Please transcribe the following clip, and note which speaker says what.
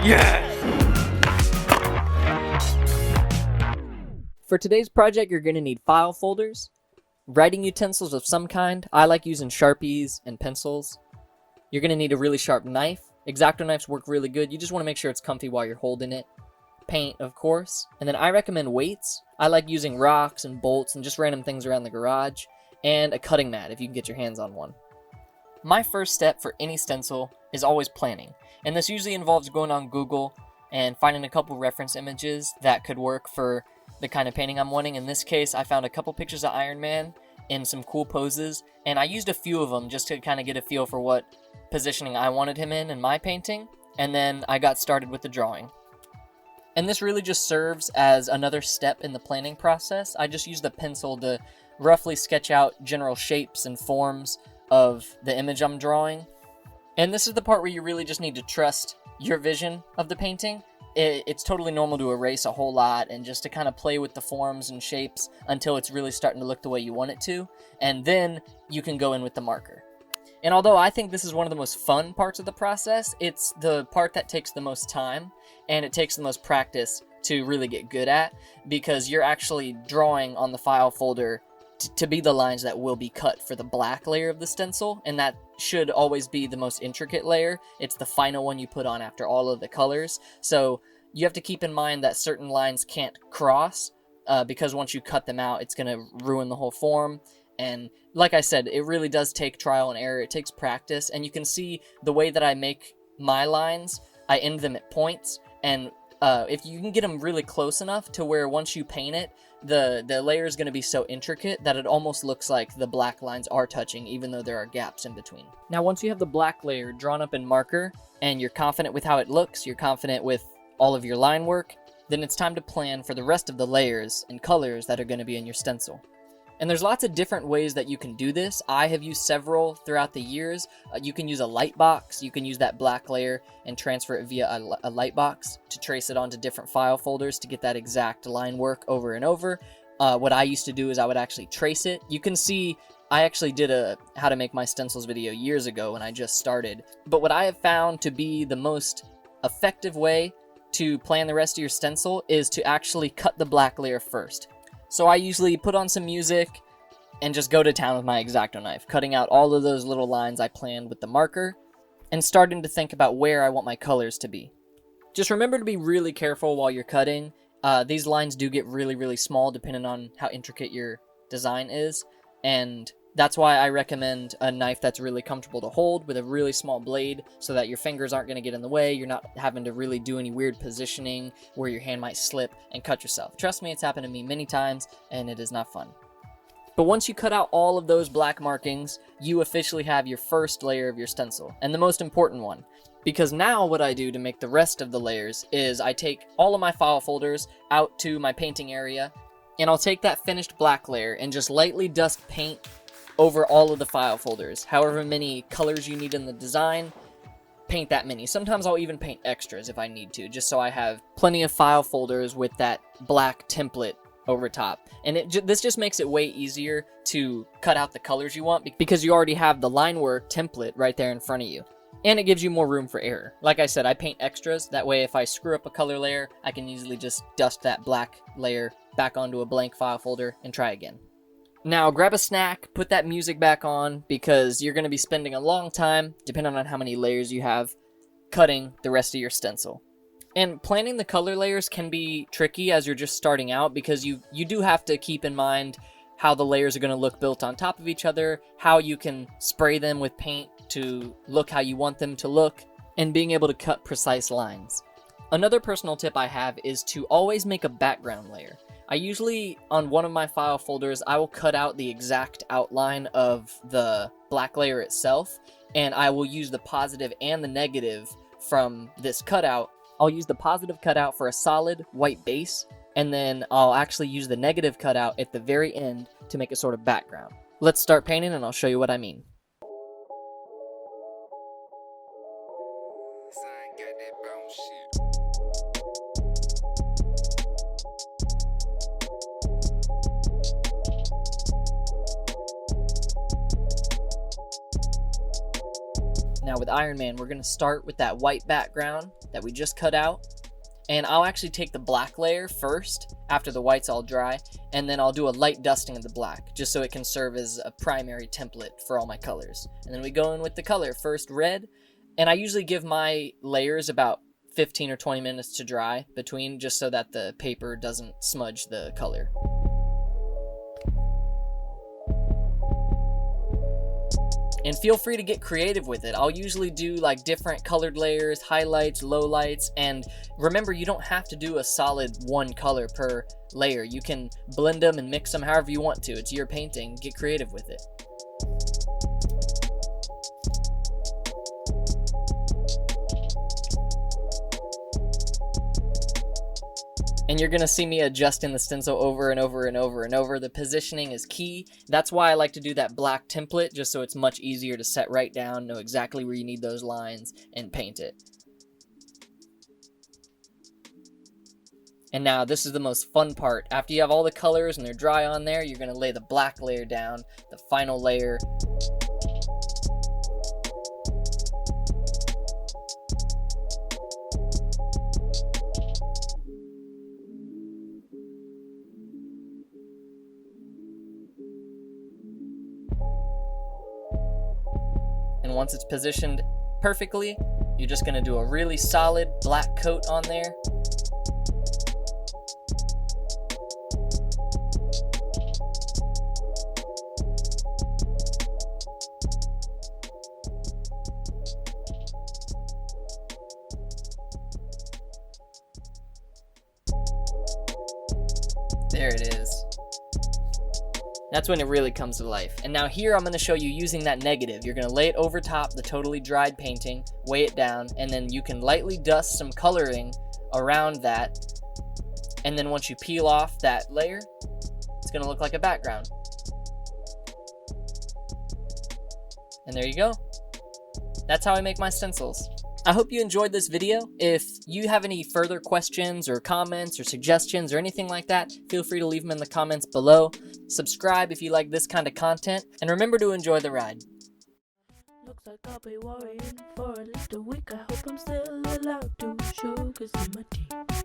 Speaker 1: Yes! For today's project, you're going to need file folders, writing utensils of some kind. I like using Sharpies and pencils. You're going to need a really sharp knife. X-Acto knives work really good. You just want to make sure it's comfy while you're holding it. Paint, of course. And then I recommend weights. I like using rocks and bolts and just random things around the garage. And a cutting mat if you can get your hands on one. My first step for any stencil is always planning. And this usually involves going on Google and finding a couple reference images that could work for the kind of painting I'm wanting. In this case, I found a couple pictures of Iron Man in some cool poses. And I used a few of them just to kind of get a feel for what positioning I wanted him in my painting. And then I got started with the drawing. And this really just serves as another step in the planning process. I just use the pencil to roughly sketch out general shapes and forms of the image I'm drawing. And this is the part where you really just need to trust your vision of the painting. It's totally normal to erase a whole lot and just to kind of play with the forms and shapes until it's really starting to look the way you want it to. And then you can go in with the marker. And although I think this is one of the most fun parts of the process, it's the part that takes the most time and it takes the most practice to really get good at, because you're actually drawing on the file folder to be the lines that will be cut for the black layer of the stencil, and that should always be the most intricate layer. It's the final one you put on after all of the colors. So you have to keep in mind that certain lines can't cross, because once you cut them out, it's going to ruin the whole form. And like I said, it really does take trial and error. It takes practice, and you can see the way that I make my lines, I end them at points, and if you can get them really close enough to where once you paint it, the layer is going to be so intricate that it almost looks like the black lines are touching, even though there are gaps in between. Now, once you have the black layer drawn up in marker, and you're confident with how it looks, you're confident with all of your line work, then it's time to plan for the rest of the layers and colors that are going to be in your stencil. And there's lots of different ways that you can do this. I have used several throughout the years. You can use a light box. You can use that black layer and transfer it via a light box to trace it onto different file folders to get that exact line work over and over. What I used to do is I would actually trace it. You can see I actually did a how to make my stencils video years ago when I just started. But what I have found to be the most effective way to plan the rest of your stencil is to actually cut the black layer first. So I usually put on some music and just go to town with my X-Acto knife, cutting out all of those little lines I planned with the marker and starting to think about where I want my colors to be. Just remember to be really careful while you're cutting. These lines do get really, really small depending on how intricate your design is, and that's why I recommend a knife that's really comfortable to hold with a really small blade so that your fingers aren't going to get in the way. You're not having to really do any weird positioning where your hand might slip and cut yourself. Trust me, it's happened to me many times and it is not fun. But once you cut out all of those black markings, you officially have your first layer of your stencil, and the most important one. Because now what I do to make the rest of the layers is I take all of my file folders out to my painting area, and I'll take that finished black layer and just lightly dust paint over all of the file folders. However many colors you need in the design, paint that many. Sometimes I'll even paint extras if I need to, just so I have plenty of file folders with that black template over top. And this just makes it way easier to cut out the colors you want because you already have the line work template right there in front of you. And it gives you more room for error. Like I said, I paint extras. That way if I screw up a color layer, I can easily just dust that black layer back onto a blank file folder and try again. Now, grab a snack, put that music back on, because you're going to be spending a long time, depending on how many layers you have, cutting the rest of your stencil. And planning the color layers can be tricky as you're just starting out, because you do have to keep in mind how the layers are going to look built on top of each other, how you can spray them with paint to look how you want them to look, and being able to cut precise lines. Another personal tip I have is to always make a background layer. I usually, on one of my file folders, I will cut out the exact outline of the black layer itself, and I will use the positive and the negative from this cutout. I'll use the positive cutout for a solid white base, and then I'll actually use the negative cutout at the very end to make a sort of background. Let's start painting and I'll show you what I mean. Now with Iron Man, we're going to start with that white background that we just cut out. And I'll actually take the black layer first, after the white's all dry, and then I'll do a light dusting of the black, just so it can serve as a primary template for all my colors. And then we go in with the color, first red, and I usually give my layers about 15 or 20 minutes to dry between, just so that the paper doesn't smudge the color. And feel free to get creative with it. I'll usually do like different colored layers, highlights, lowlights, and remember, you don't have to do a solid one color per layer. You can blend them and mix them however you want to. It's your painting. Get creative with it. And you're gonna see me adjusting the stencil over and over and over and over. The positioning is key. That's why I like to do that black template, just so it's much easier to set right down, know exactly where you need those lines, and paint it. And now this is the most fun part. After you have all the colors and they're dry on there, you're gonna lay the black layer down, the final layer. And once it's positioned perfectly, you're just going to do a really solid black coat on there. There it is. That's when it really comes to life. And now here I'm going to show you using that negative. You're going to lay it over top the totally dried painting, weigh it down, and then you can lightly dust some coloring around that. And then once you peel off that layer, it's going to look like a background. And there you go. That's how I make my stencils. I hope you enjoyed this video. If you have any further questions or comments or suggestions or anything like that, feel free to leave them in the comments below. Subscribe if you like this kind of content, and remember to enjoy the ride.
Speaker 2: Looks like I'll be worrying for a little week. I hope I'm still allowed to show 'cause in my teeth.